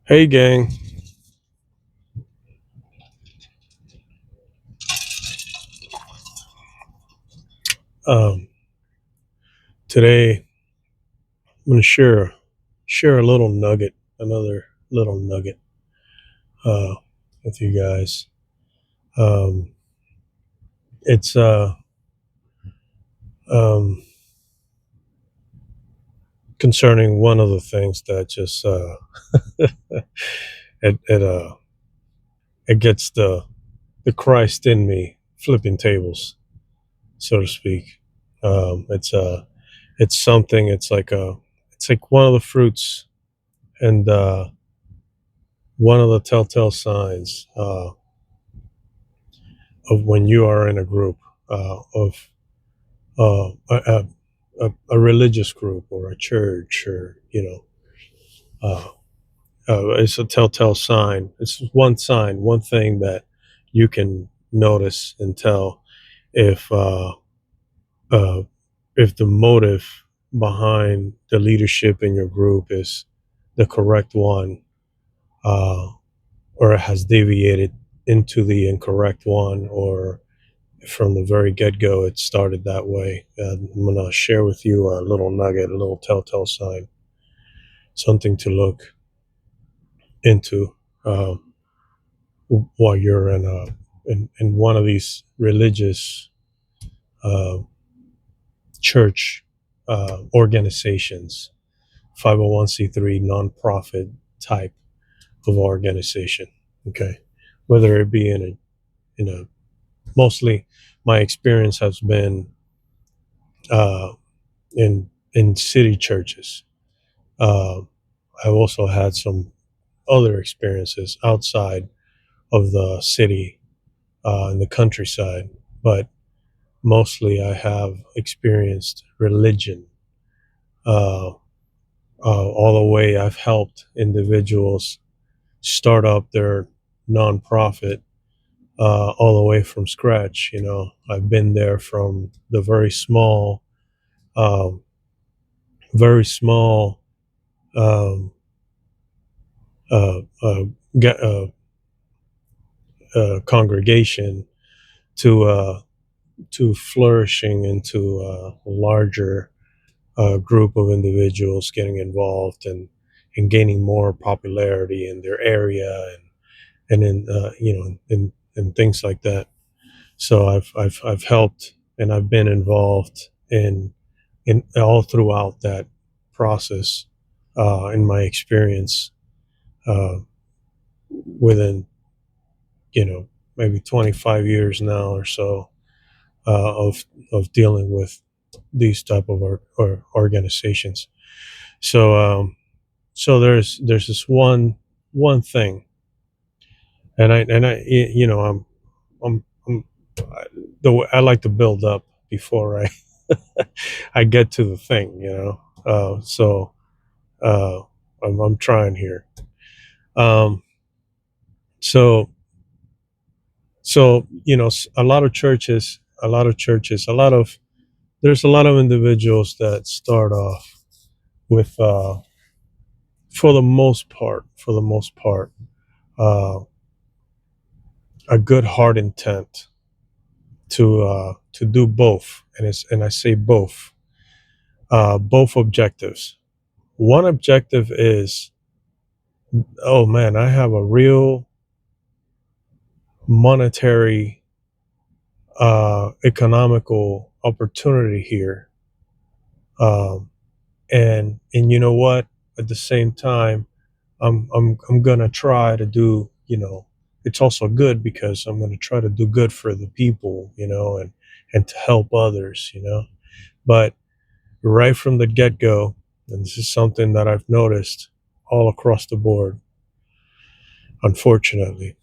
Hey, gang. Um, Today I'm gonna share a little nugget, another little nugget, uh, with you guys. Um, it's um, concerning one of the things that just it it gets the Christ in me flipping tables, so to speak. It's something. It's like one of the fruits and one of the telltale signs. Of when you are in a group of a religious group or a church, or uh, it's a telltale sign. It's one sign, one thing that you can notice and tell if uh, if the motive behind the leadership in your group is the correct one, uh, or has deviated into the incorrect one, or from the very get go, it started that way. I'm going to share with you a little nugget, a little telltale sign, something to look into uh, while you're in one of these religious uh, church organizations, 501c3 nonprofit type of organization. Okay, whether it be in a mostly my experience has been uh, in city churches. Uh, I've also had some other experiences outside of the city, in the countryside, but mostly I have experienced religion. Uh, all the way, I've helped individuals start up their nonprofit, all the way from scratch. I've been there from the um, very small um, uh, uh, uh, congregation to flourishing into a larger group of individuals getting involved and gaining more popularity in their area, and in and things like that. So I've helped, and I've been involved in all throughout that process, in my experience, uh, within maybe 25 years now or so, of dealing with these type of organizations. So there's this one thing, and I I like to build up before I I get to the thing. So uh, I'm trying here. Um, so a lot of churches, there's a lot of individuals that start off with, for the most part, uh, a good heart intent to do both, and I say both objectives. One objective is, oh man, I have a real monetary, economical opportunity here, um, and you know what? At the same time, I'm gonna try to do. It's also good because I'm gonna try to do good for the people, and to help others. But right from the get go, and this is something that I've noticed all across the board, unfortunately,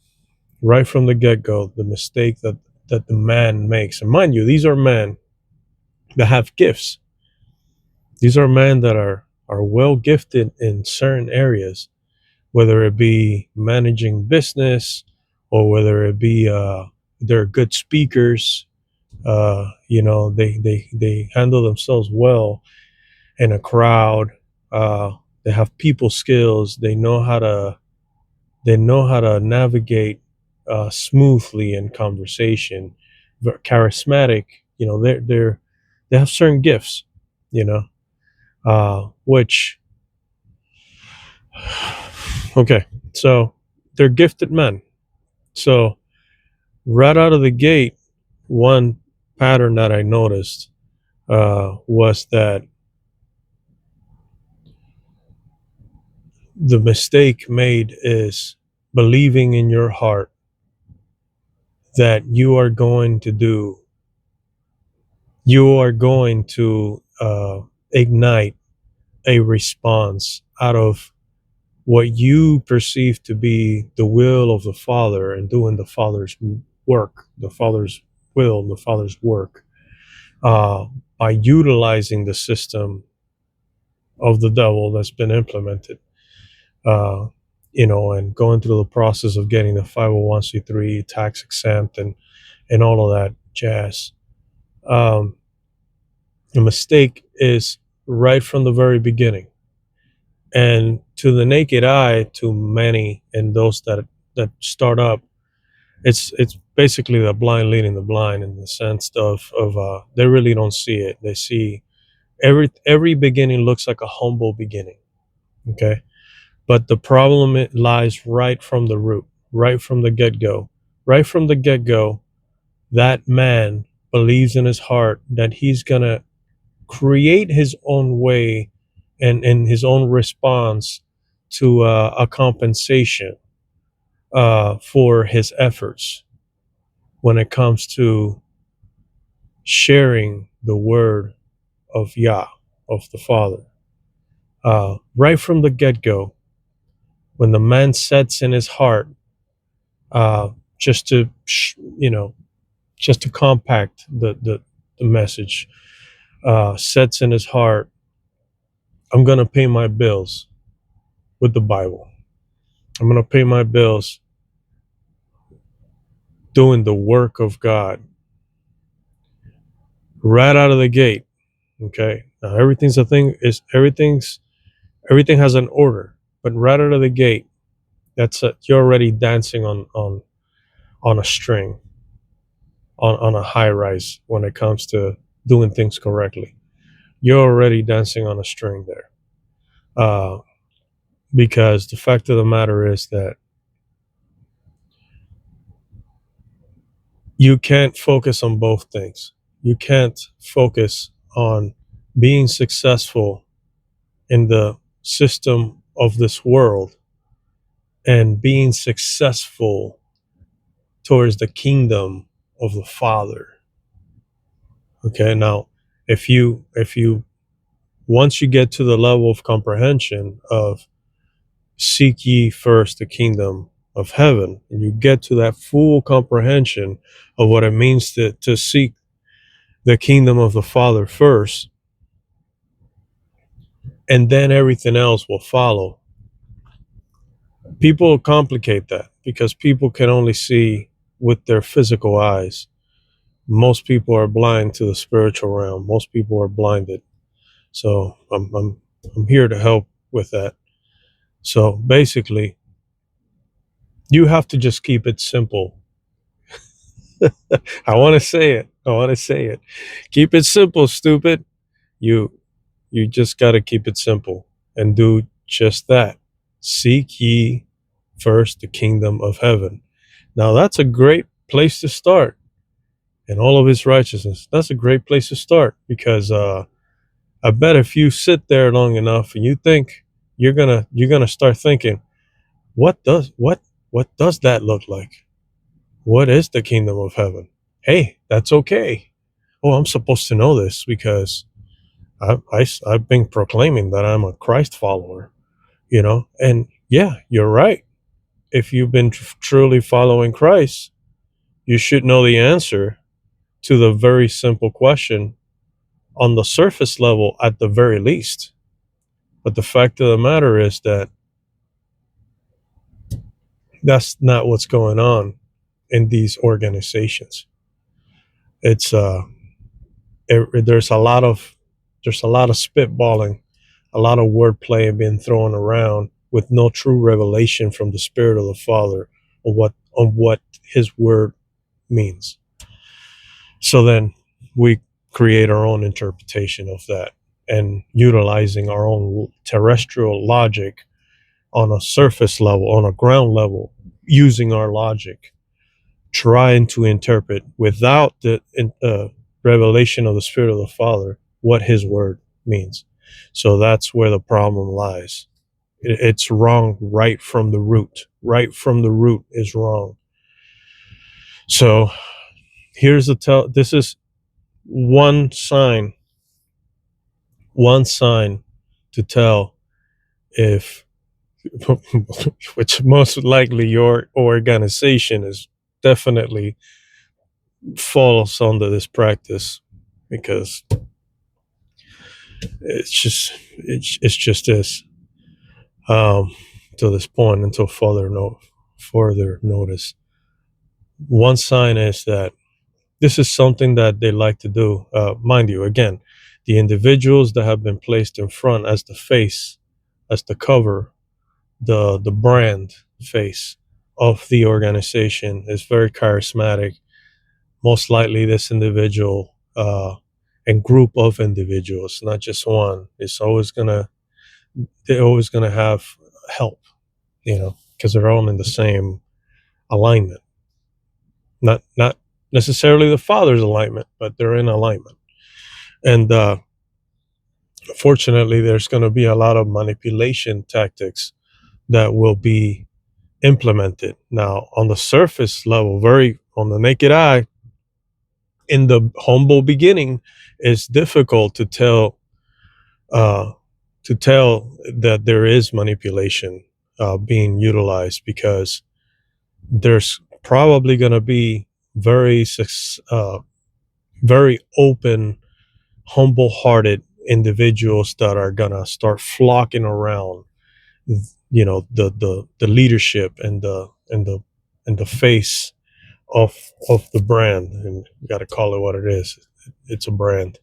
right from the get go, the mistake that the man makes, and mind you, these are men that have gifts. These are men that are well gifted in certain areas, whether it be managing business, or whether it be, they're good speakers. They handle themselves well in a crowd. They have people skills. They know how to. They know how to navigate smoothly in conversation. They're charismatic. They have certain gifts. You know, which okay, so they're gifted men. So right out of the gate, one pattern that I noticed was that the mistake made is believing in your heart that you are going to ignite a response out of what you perceive to be the will of the Father and doing the Father's work, the Father's will, the Father's work, uh, by utilizing the system of the devil that's been implemented, uh, and going through the process of getting the 501c3 tax exempt and all of that jazz. Um, the mistake is right from the very beginning. And to the naked eye, to many and those that start up, it's basically the blind leading the blind in the sense of they really don't see it. They see every beginning looks like a humble beginning. Okay, but the problem it lies right from the root, right from the get go, right from the get go. That man believes in his heart that he's gonna create his own way and his own response to a compensation for his efforts when it comes to sharing the word of Yah, of the Father. Right from the get go, when the man sets in his heart, uh, just to, just to compact the message, sets in his heart, I'm going to pay my bills with the Bible. I'm going to pay my bills doing the work of God right out of the gate. Okay. Now everything has an order, but right out of the gate, you're already dancing on a string, on a high rise when it comes to doing things correctly. You're already dancing on a string there. Because the fact of the matter is that you can't focus on both things. You can't focus on being successful in the system of this world and being successful towards the kingdom of the Father. Okay, now if you once you get to the level of comprehension of seek ye first the kingdom of heaven, and you get to that full comprehension of what it means to seek the kingdom of the Father first, and then everything else will follow. People complicate that because people can only see with their physical eyes. Most people are blind to the spiritual realm. Most people are blinded. So I'm here to help with that. So basically, you have to just keep it simple. I want to say it. I want to say it. Keep it simple, stupid. You you just got to keep it simple and do just that. Seek ye first the kingdom of heaven. Now that's a great place to start. And all of his righteousness. That's a great place to start because I bet if you sit there long enough and you think you're gonna start thinking, what does that look like? What is the kingdom of heaven? Hey, that's okay. Oh, I'm supposed to know this because I've been proclaiming that I'm a Christ follower, and yeah, you're right. If you've been truly following Christ, you should know the answer to the very simple question on the surface level at the very least. But the fact of the matter is that that's not what's going on in these organizations. It's there's a lot of spitballing, a lot of wordplay being thrown around, with no true revelation from the Spirit of the Father on what His Word means. So then we create our own interpretation of that, and utilizing our own terrestrial logic on a surface level, on a ground level, using our logic, trying to interpret without the revelation of the Spirit of the Father what His Word means. So that's where the problem lies. It's wrong right from the root. Right from the root is wrong. So here's this is one sign to tell if which most likely your organization is definitely falls under this practice, because it's just this to this point until further notice. One sign is that this is something that they like to do. Mind you, again, the individuals that have been placed in front as the face, as the cover, the brand face of the organization is very charismatic. Most likely, this individual and group of individuals, not just one, they're always gonna have help, because they're all in the same alignment. Not necessarily the Father's alignment, but they're in alignment. And fortunately, there's going to be a lot of manipulation tactics that will be implemented. Now, on the surface level, very on the naked eye, in the humble beginning, it's difficult to tell that there is manipulation being utilized, because there's probably going to be very open, humble-hearted individuals that are gonna start flocking around, the leadership and the face of the brand, and you got to call it what it is. It's a brand.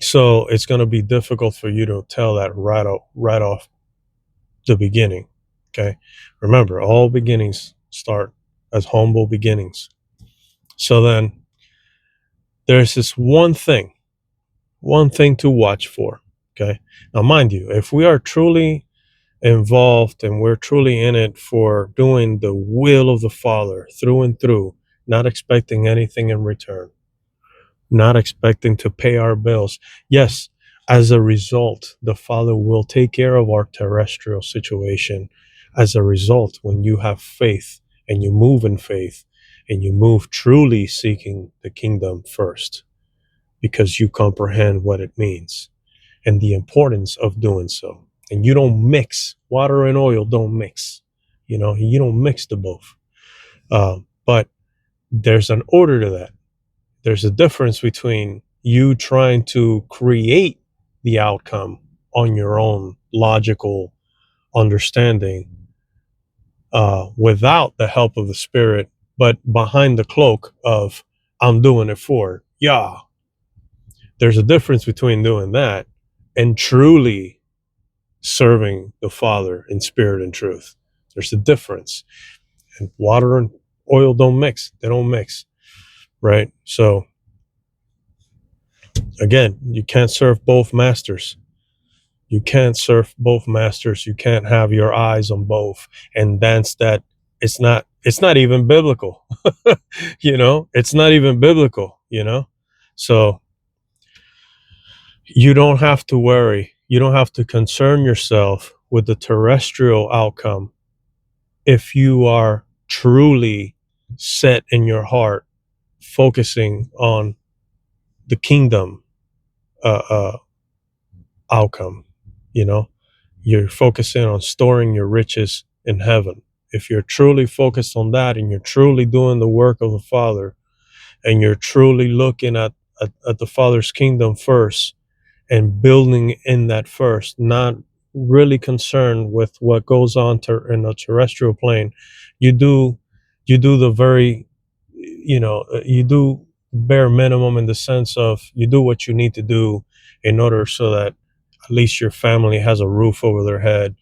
So it's going to be difficult for you to tell that right off the beginning. Okay, remember, all beginnings start as humble beginnings. So then there's this one thing to watch for. Okay, now mind you, if we are truly involved and we're truly in it for doing the will of the Father through and through, not expecting anything in return, not expecting to pay our bills, yes, as a result, the Father will take care of our terrestrial situation. As a result, when you have faith and you move in faith and you move truly seeking the kingdom first, because you comprehend what it means and the importance of doing so. And you don't mix water and oil, don't mix. You don't mix the both. But there's an order to that. There's a difference between you trying to create the outcome on your own logical understanding without the help of the Spirit, but behind the cloak of I'm doing it for Yah. There's a difference between doing that and truly serving the Father in spirit and truth. There's a difference. And water and oil don't mix. They don't mix. Right? So again, you can't serve both masters. You can't serve both masters. You can't have your eyes on both. And that's that. It's not even biblical. It's not even biblical, So you don't have to worry. You don't have to concern yourself with the terrestrial outcome if you are truly set in your heart, focusing on the kingdom outcome. You're focusing on storing your riches in heaven. If you're truly focused on that, and you're truly doing the work of the Father, and you're truly looking at the Father's kingdom first and building in that first, not really concerned with what goes on in a terrestrial plane, you do the very, you do bare minimum, in the sense of you do what you need to do in order so that at least your family has a roof over their head.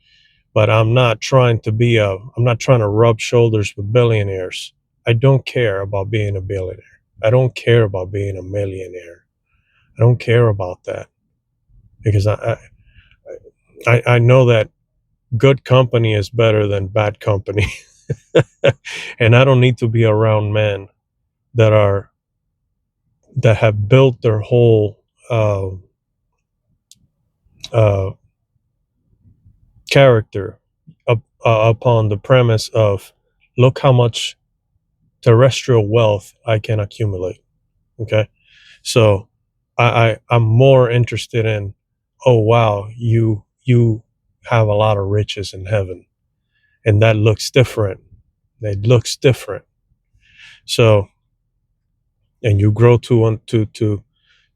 But I'm not trying to rub shoulders with billionaires. I don't care about being a billionaire. I don't care about being a millionaire. I don't care about that because I know that good company is better than bad company. And I don't need to be around men that are that have built their whole uh, uh, character upon the premise of look how much terrestrial wealth I can accumulate. Okay, so I'm more interested in, oh wow, you have a lot of riches in heaven, and that looks different. It looks different. So, and you grow to want to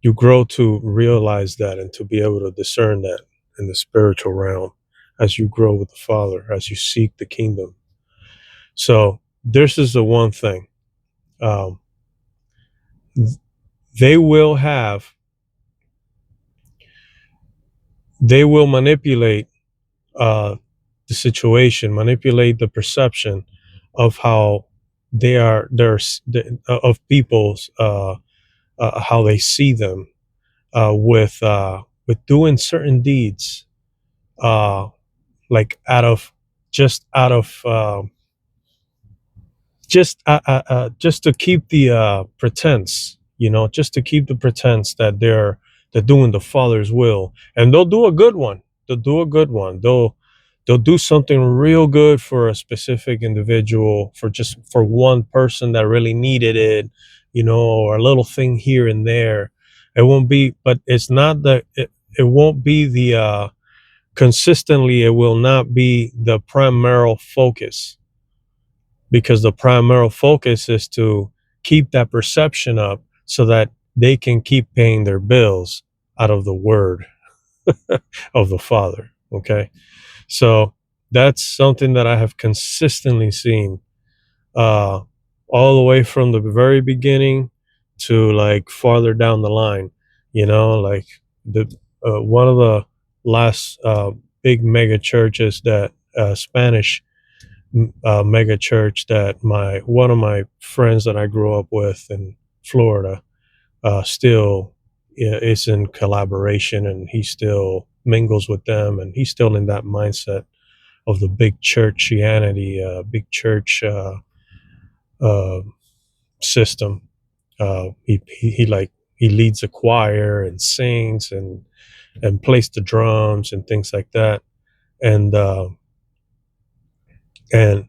you grow to realize that and to be able to discern that in the spiritual realm as you grow with the Father, as you seek the kingdom. So this is the one thing. Um, they will have, they will manipulate uh, the situation, manipulate the perception of how they are, of people's, how they see them with doing certain deeds, uh, like out of out of just to keep the pretense, just to keep the pretense that they're doing the Father's will, and they'll do a good one. They'll do a good one. They'll do something real good for a specific individual, for just for one person that really needed it, or a little thing here and there. It won't be, but it's not that it won't be the consistently. It will not be the primary focus, because the primary focus is to keep that perception up so that they can keep paying their bills out of the word of the Father. Okay. So that's something that I have consistently seen, uh, all the way from the very beginning to like farther down the line, like the one of the last big mega churches that Spanish mega church that my one of my friends that I grew up with in Florida still is in collaboration, and he still mingles with them, and he's still in that mindset of the big churchianity, big church uh, system. He like he leads a choir and sings and plays the drums and things like that, and and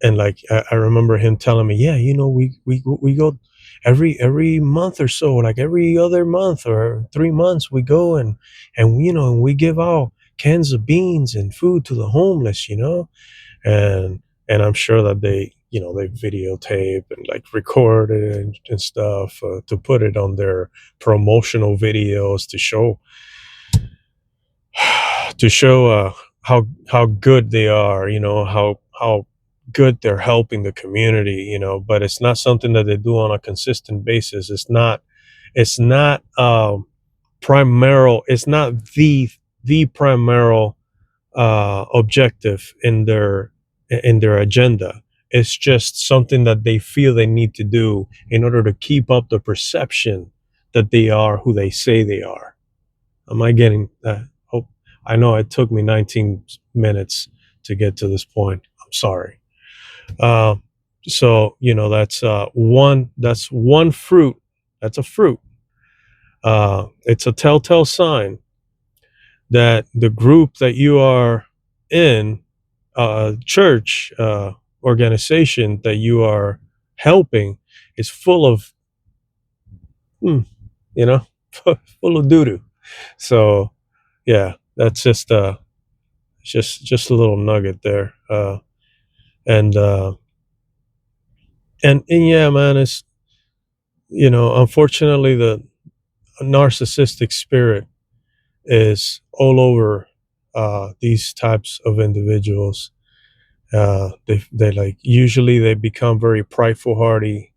and like I remember him telling me, yeah, we go every month or so, like every other month or 3 months, we go and we give out cans of beans and food to the homeless, and I'm sure that they videotape and like record it and stuff to put it on their promotional videos to show how good they are, how good they're helping the community, but it's not something that they do on a consistent basis. It's not primary, it's not the primary objective in their agenda. It's just something that they feel they need to do in order to keep up the perception that they are who they say they are. Am I getting that? Oh, I know it took me 19 minutes to get to this point. I'm sorry. Uh, so that's one fruit. That's a fruit. It's a telltale sign that the group that you are in, church, organization that you are helping, is full of, hmm, you know, full of doo doo. So, yeah, that's just a little nugget there. And and yeah, man, it's unfortunately the narcissistic spirit is all over these types of individuals. They like usually they become very prideful, hardy,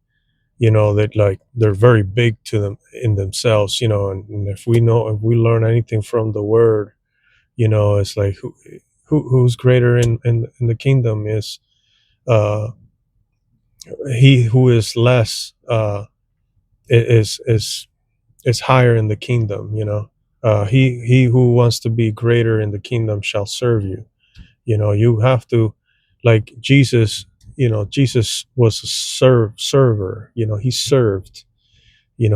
that like they're very big to them in themselves, and if we learn anything from the word, it's like who's greater in the kingdom is uh he who is less is higher in the kingdom. He who wants to be greater in the kingdom shall serve you. You have to, like Jesus. Jesus was a server. He served. He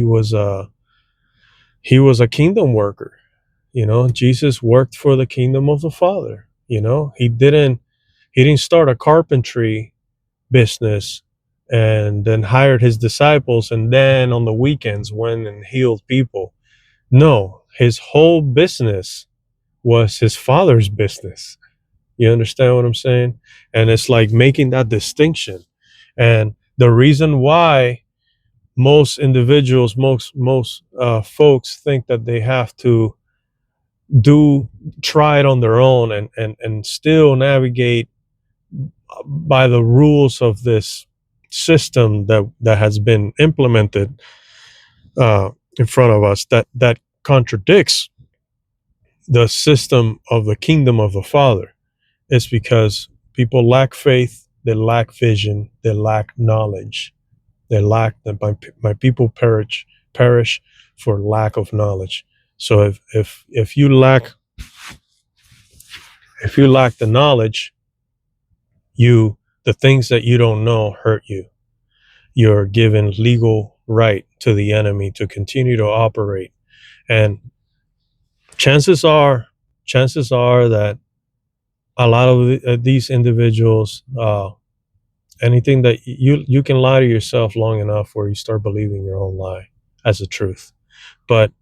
was a kingdom worker. Jesus worked for the kingdom of the Father. He didn't start a carpentry business and then hired his disciples and then on the weekends went and healed people. No, his whole business was his Father's business. You understand what I'm saying? And it's like making that distinction. And the reason why most individuals, most folks think that they have to do try it on their own and still navigate by the rules of this system that has been implemented in front of us, that contradicts the system of the kingdom of the Father. It's because people lack faith, they lack vision, they lack knowledge. They lack that my people perish for lack of knowledge. So if you lack the knowledge, the things that you don't know hurt you. You're given legal right to the enemy to continue to operate. And chances are that a lot of these individuals, anything that you can lie to yourself long enough where you start believing your own lie as a truth. But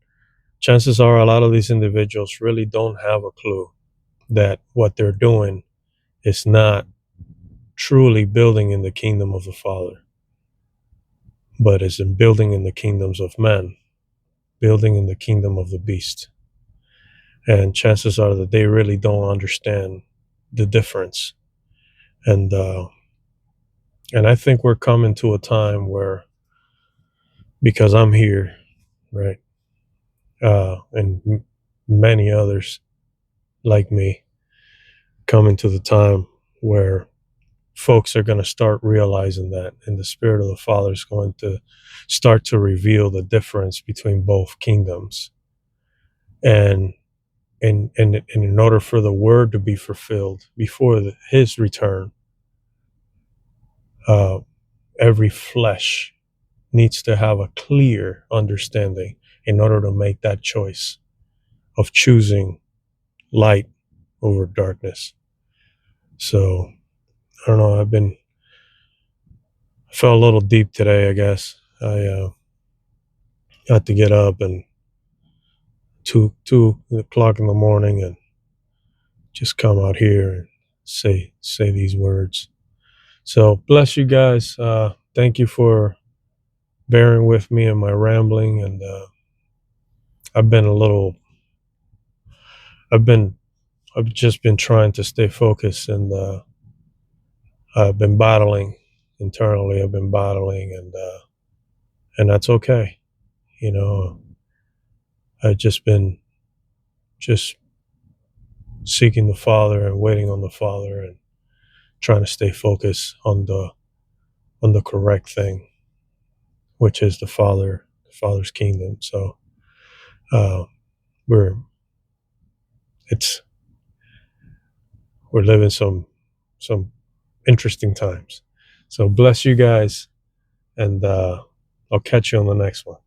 chances are a lot of these individuals really don't have a clue that what they're doing is not truly building in the kingdom of the Father, but is in building in the kingdoms of men, building in the kingdom of the beast. And chances are that they really don't understand the difference. And I think we're coming to a time where, because I'm here, right, and many others like me, coming to the time where folks are going to start realizing that, and the Spirit of the Father is going to start to reveal the difference between both kingdoms. And in order for the word to be fulfilled before his return, every flesh needs to have a clear understanding in order to make that choice of choosing light over darkness. So I don't know. I felt a little deep today, I guess. I had to get up and 2 o'clock in the morning and just come out here and say these words. So bless you guys. Thank you for bearing with me and my rambling. And I've just been trying to stay focused, and I've been battling internally. I've been battling, and that's okay. I've just been seeking the Father and waiting on the Father and trying to stay focused on the correct thing, which is the Father's kingdom. So we're living some interesting times. So bless you guys, and I'll catch you on the next one.